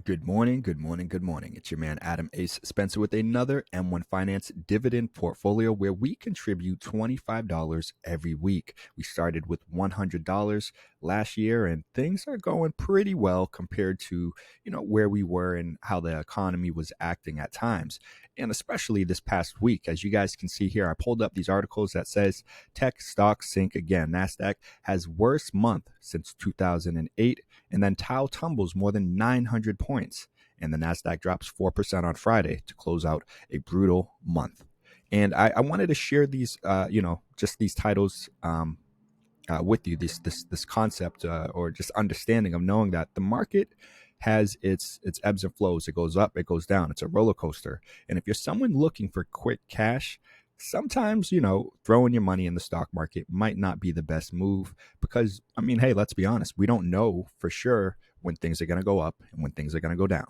Good morning, good morning, good morning. It's your man Adam Ace Spencer with another M1 Finance dividend portfolio where we contribute $25 every week. We started with $100 last year and things are going pretty well compared to, where we were and how the economy was acting at times. And especially this past week, as you guys can see here, I pulled up these articles that says tech stocks sink again. NASDAQ has worst month since 2008, and then Dow tumbles more than 900 points, and the Nasdaq drops 4% on Friday to close out a brutal month. And I wanted to share these, just these titles with you. This concept or just understanding of knowing that the market has its ebbs and flows. It goes up, it goes down. It's a roller coaster. And if you're someone looking for quick cash, sometimes throwing your money in the stock market might not be the best move because hey, let's be honest, we don't know for sure when things are going to go up and when things are going to go down.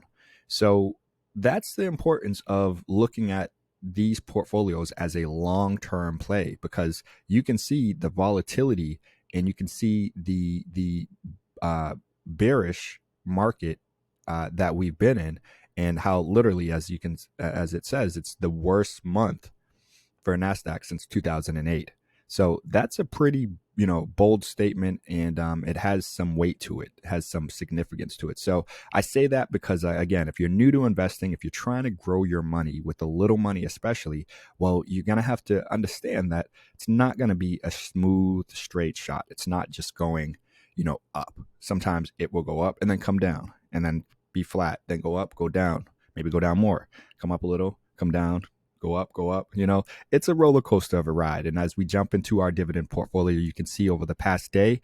So that's the importance of looking at these portfolios as a long-term play, because you can see the volatility and you can see the bearish market that we've been in, and how literally, as it says, it's the worst month for NASDAQ since 2008. So that's a pretty, bold statement, and it has some weight to it. It has some significance to it. So I say that because, again, if you're new to investing, if you're trying to grow your money with a little money especially, well, you're going to have to understand that it's not going to be a smooth, straight shot. It's not just going, up. Sometimes it will go up and then come down and then be flat, then go up, go down, maybe go down more, come up a little, come down, go up, go up. It's a roller coaster of a ride. And as we jump into our dividend portfolio, you can see over the past day,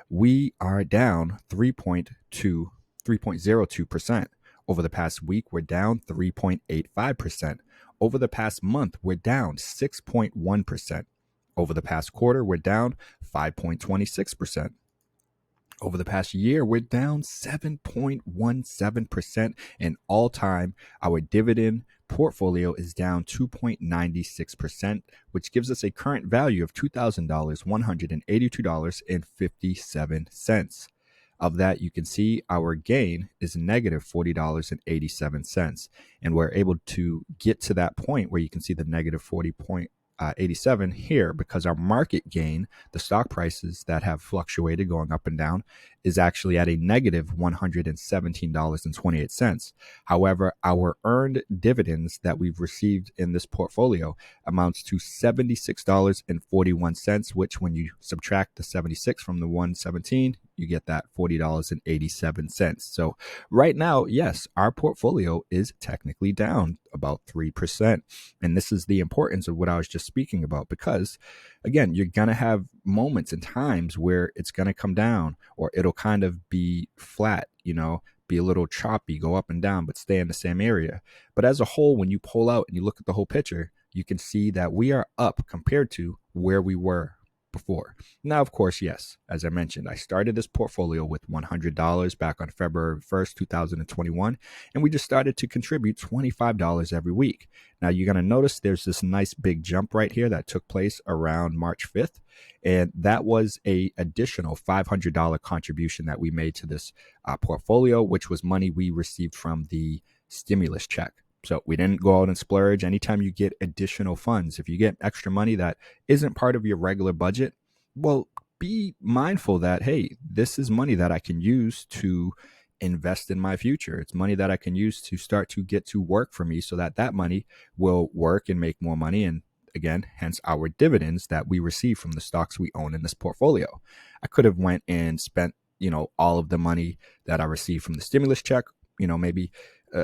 we are down 3.02%. Over the past week, we're down 3.85%. Over the past month, we're down 6.1%. Over the past quarter, we're down 5.26%. Over the past year, we're down 7.17%. And all time, our dividend portfolio is down 2.96%, which gives us a current value of $2,000, $182.57. Of that, you can see our gain is negative $40.87. And we're able to get to that point where you can see the negative 40.87 here, because our market gain, the stock prices that have fluctuated going up and down, is actually at a negative $117.28. However, our earned dividends that we've received in this portfolio amounts to $76.41, which when you subtract the 76 from the 117, you get that $40.87. So right now, yes, our portfolio is technically down about 3%. And this is the importance of what I was just speaking about, because again, you're going to have moments and times where it's going to come down, or it'll kind of be flat, be a little choppy, go up and down, but stay in the same area. But as a whole, when you pull out and you look at the whole picture, you can see that we are up compared to where we were before. Now, of course, yes, as I mentioned, I started this portfolio with $100 back on February 1st, 2021, and we just started to contribute $25 every week. Now, you're going to notice there's this nice big jump right here that took place around March 5th, and that was a additional $500 contribution that we made to this portfolio, which was money we received from the stimulus check. So we didn't go out and splurge. Anytime you get additional funds, if you get extra money that isn't part of your regular budget, well, be mindful that, hey, this is money that I can use to invest in my future. It's money that I can use to start to get to work for me, so that money will work and make more money. And again, hence our dividends that we receive from the stocks we own in this portfolio. I could have went and spent, all of the money that I received from the stimulus check, maybe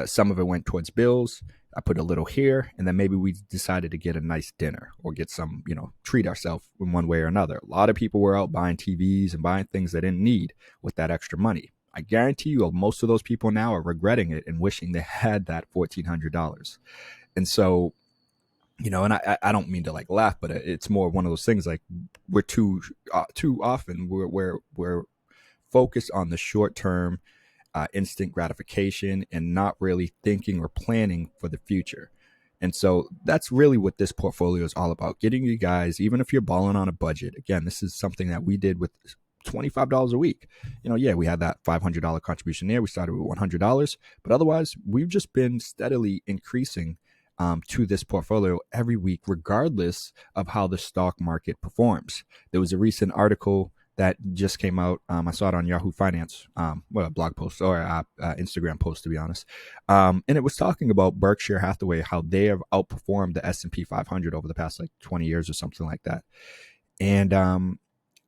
some of it went towards bills. I put a little here, and then maybe we decided to get a nice dinner or get some, treat ourselves in one way or another. A lot of people were out buying TVs and buying things they didn't need with that extra money. I guarantee you most of those people now are regretting it and wishing they had that $1,400. And so, and I don't mean to like laugh, but it's more one of those things like we're too often we're focused on the short term, instant gratification, and not really thinking or planning for the future. And so that's really what this portfolio is all about, getting you guys, even if you're balling on a budget. Again, this is something that we did with $25 a week. Yeah, we had that $500 contribution there. We started with $100, but otherwise, we've just been steadily increasing to this portfolio every week, regardless of how the stock market performs. There was a recent article that just came out. I saw it on Yahoo Finance, a blog post or Instagram post, to be honest. And it was talking about Berkshire Hathaway, how they have outperformed the S&P 500 over the past 20 years or something like that. And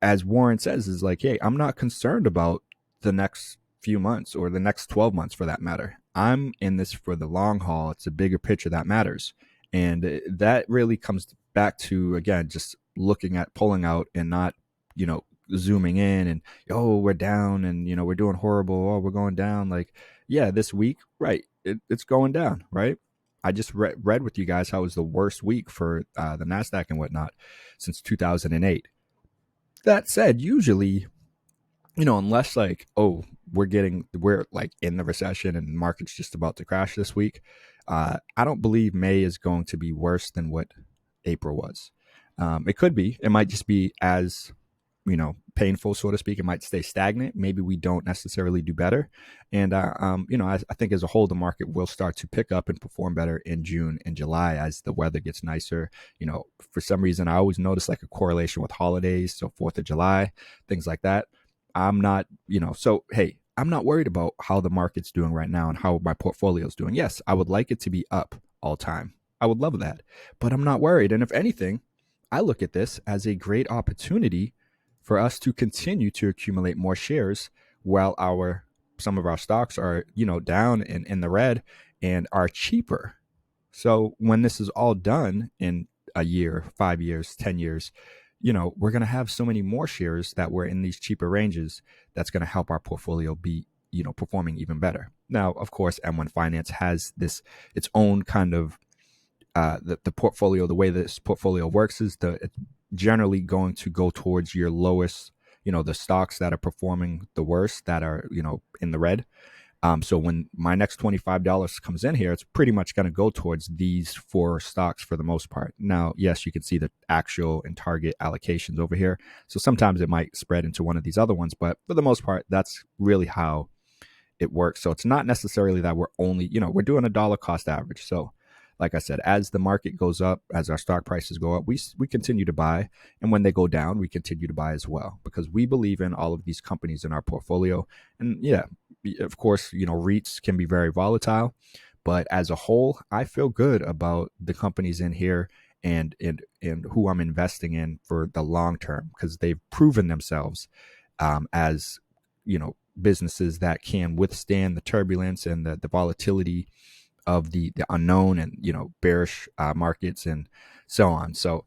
as Warren says, is like, hey, I'm not concerned about the next few months or the next 12 months for that matter. I'm in this for the long haul. It's a bigger picture that matters. And that really comes back to, again, just looking at pulling out and not, zooming in and, we're down and, we're doing horrible. Oh, we're going down. This week, right. It's going down, right? I just read with you guys how it was the worst week for the NASDAQ and whatnot since 2008. That said, usually, unless we're in the recession and the market's just about to crash this week, I don't believe May is going to be worse than what April was. It could be. It might just be as painful, so to speak. It might stay stagnant. Maybe we don't necessarily do better. And, I think as a whole, the market will start to pick up and perform better in June and July as the weather gets nicer. For some reason, I always notice a correlation with holidays. So 4th of July, things like that. I'm not, hey, I'm not worried about how the market's doing right now and how my portfolio is doing. Yes, I would like it to be up all time. I would love that, but I'm not worried. And if anything, I look at this as a great opportunity for us to continue to accumulate more shares while some of our stocks are, down and in the red and are cheaper. So when this is all done in a year, 5 years, 10 years, we're going to have so many more shares that were in these cheaper ranges. That's going to help our portfolio be, performing even better. Now, of course, M1 Finance has its own kind of the portfolio. The way this portfolio works is it's generally going to go towards your lowest, the stocks that are performing the worst, that are, in the red. So when my next $25 comes in here, it's pretty much going to go towards these 4 stocks for the most part. Now, yes, you can see the actual and target allocations over here. So sometimes it might spread into one of these other ones, but for the most part, that's really how it works. So it's not necessarily that we're only, we're doing a dollar cost average. So like I said, as the market goes up, as our stock prices go up, we continue to buy. And when they go down, we continue to buy as well, because we believe in all of these companies in our portfolio. And yeah, of course, REITs can be very volatile, but as a whole, I feel good about the companies in here and who I'm investing in for the long term, because they've proven themselves as, businesses that can withstand the turbulence and the volatility of the unknown and, bearish markets and so on. So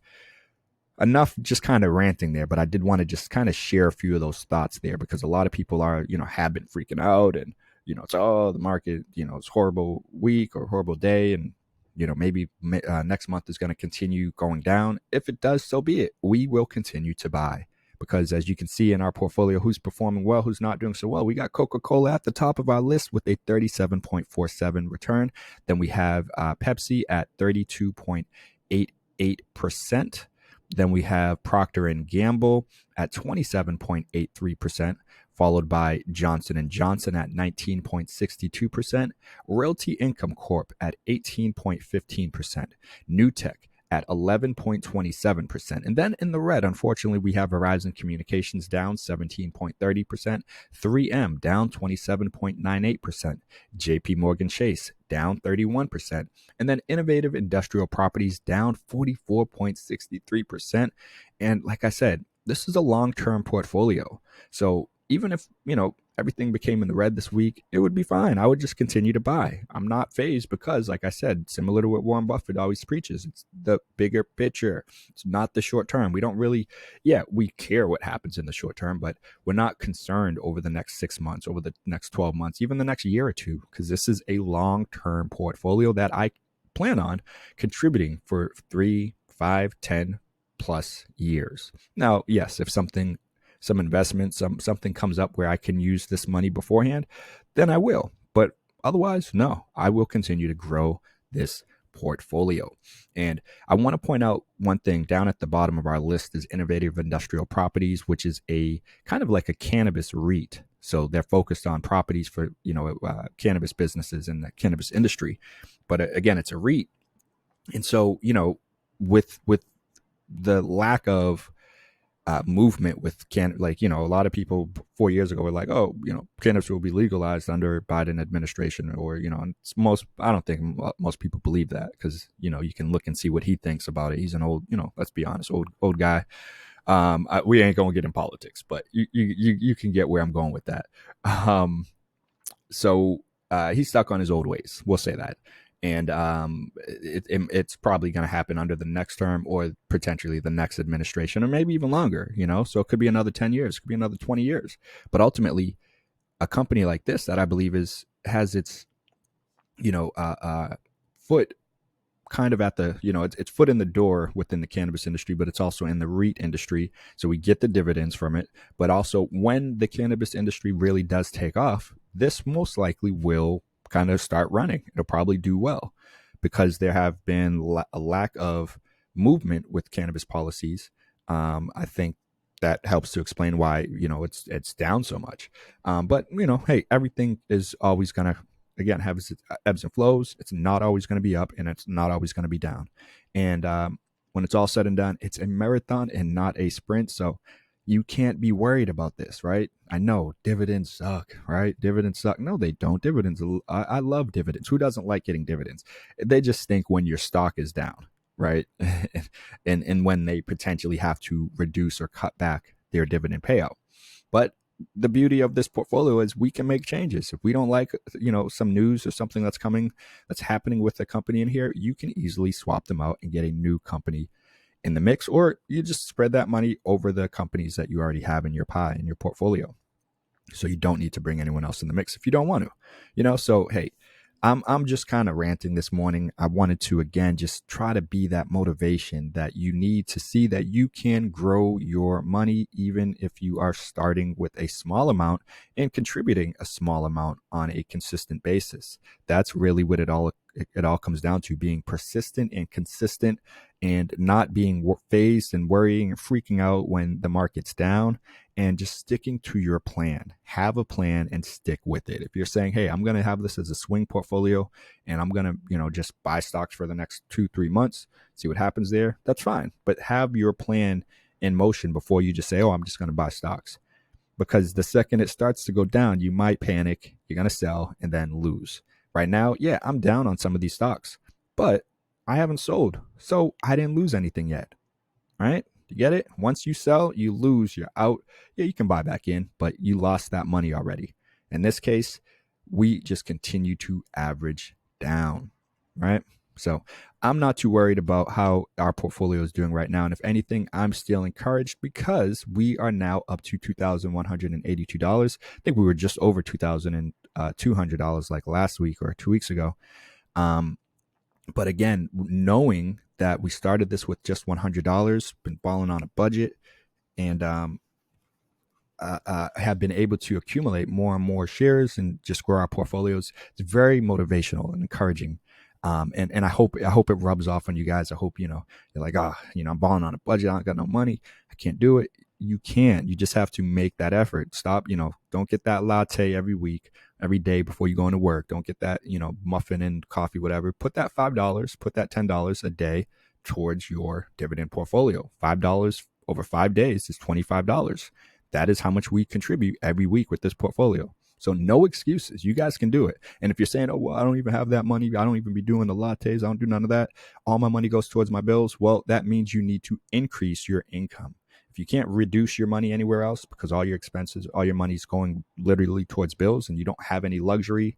enough just kind of ranting there, but I did want to just kind of share a few of those thoughts there, because a lot of people are, have been freaking out and, it's, the market, it's horrible week or horrible day. And, maybe next month is going to continue going down. If it does, so be it. We will continue to buy. Because as you can see in our portfolio, who's performing well, who's not doing so well. We got Coca-Cola at the top of our list with a 37.47 return. Then we have Pepsi at 32.88%. Then we have Procter & Gamble at 27.83%, followed by Johnson & Johnson at 19.62%, Realty Income Corp at 18.15%, Newtek at 11.27%. And then in the red, unfortunately, we have Verizon Communications down 17.30%, 3M down 27.98%, JP Morgan Chase down 31%, and then Innovative Industrial Properties down 44.63%. And like I said, this is a long-term portfolio. So even if, everything became in the red this week, it would be fine. I would just continue to buy. I'm not phased because, like I said, similar to what Warren Buffett always preaches, it's the bigger picture. It's not the short term. We don't really, we care what happens in the short term, but we're not concerned over the next 6 months, over the next 12 months, even the next year or two, because this is a long-term portfolio that I plan on contributing for 3, 5, 10 plus years. Now, yes, if some investment, something comes up where I can use this money beforehand, then I will. But otherwise, no, I will continue to grow this portfolio. And I want to point out one thing down at the bottom of our list is Innovative Industrial Properties, which is a kind of like a cannabis REIT. So they're focused on properties for, cannabis businesses in the cannabis industry. But again, it's a REIT. And so, with the lack of movement with a lot of people 4 years ago were like, oh, cannabis will be legalized under Biden administration, or I don't think most people believe that, because you can look and see what he thinks about it. He's an old, let's be honest, old guy. We ain't gonna get in politics, but you can get where I'm going with that. So he's stuck on his old ways, we'll say that. And it's probably going to happen under the next term, or potentially the next administration, or maybe even longer, so it could be another 10 years, it could be another 20 years. But ultimately, a company like this that I believe has its, foot kind of at the, it's foot in the door within the cannabis industry, but it's also in the REIT industry. So we get the dividends from it. But also, when the cannabis industry really does take off, this most likely will kind of start running. It'll probably do well, because there have been a lack of movement with cannabis policies. I think that helps to explain why it's down so much. But hey, everything is always gonna, again, have its ebbs and flows. It's not always going to be up, and it's not always going to be down. And when it's all said and done, it's a marathon and not a sprint. So you can't be worried about this, right? I know dividends suck, right? Dividends suck. No, they don't. Dividends, I love dividends. Who doesn't like getting dividends? They just stink when your stock is down, right? and when they potentially have to reduce or cut back their dividend payout. But the beauty of this portfolio is we can make changes. If we don't like, some news or something that's happening with the company in here, you can easily swap them out and get a new company in the mix, or you just spread that money over the companies that you already have in your pie, in your portfolio. So you don't need to bring anyone else in the mix if you don't want to, so, hey, I'm just kind of ranting this morning. I wanted to, again, just try to be that motivation that you need to see that you can grow your money, even if you are starting with a small amount and contributing a small amount on a consistent basis. That's really what it all comes down to: being persistent and consistent, and not being phased and worrying and freaking out when the market's down, and just sticking to your plan. Have a plan and stick with it. If you're saying, hey, I'm going to have this as a swing portfolio, and I'm going to, just buy stocks for the next 2-3 months, see what happens there, that's fine. But have your plan in motion before you just say, oh, I'm just going to buy stocks. Because the second it starts to go down, you might panic, you're going to sell, and then lose. Right now, yeah, I'm down on some of these stocks, but I haven't sold, so I didn't lose anything yet, right? You get it? Once you sell, you lose, you're out. Yeah, you can buy back in, but you lost that money already. In this case, we just continue to average down, right? So I'm not too worried about how our portfolio is doing right now. And if anything, I'm still encouraged, because we are now up to $2,182. I think we were just over $2,200 like last week or 2 weeks ago. But again, knowing that we started this with just $100, been balling on a budget, and have been able to accumulate more and more shares and just grow our portfolios, it's very motivational and encouraging. And I hope it rubs off on you guys. I hope, you're like, I'm balling on a budget, I don't got no money, I can't do it. You can. You just have to make that effort. Stop, don't get that latte every day before you go into work. Don't get that, muffin and coffee, whatever. Put that $5, put that $10 a day towards your dividend portfolio. $5 over 5 days is $25. That is how much we contribute every week with this portfolio. So no excuses. You guys can do it. And if you're saying, oh, well, I don't even have that money, I don't even be doing the lattes, I don't do none of that, all my money goes towards my bills, well, that means you need to increase your income. If you can't reduce your money anywhere else, because all your expenses, all your money is going literally towards bills, and you don't have any luxury,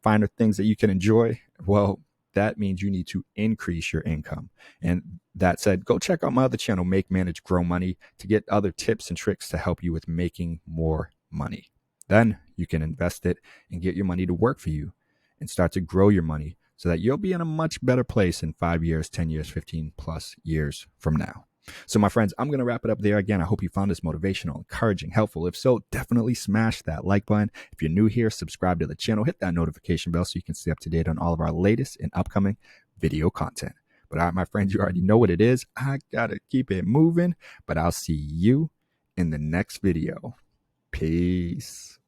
finer things that you can enjoy, well, that means you need to increase your income. And that said, go check out my other channel, Make, Manage, Grow Money, to get other tips and tricks to help you with making more money. Then you can invest it and get your money to work for you and start to grow your money so that you'll be in a much better place in 5 years, 10 years, 15 plus years from now. So my friends, I'm going to wrap it up there. Again, I hope you found this motivational, encouraging, helpful. If so, definitely smash that like button. If you're new here, subscribe to the channel, hit that notification bell so you can stay up to date on all of our latest and upcoming video content. But all right, my friends, you already know what it is. I gotta keep it moving, but I'll see you in the next video. Peace.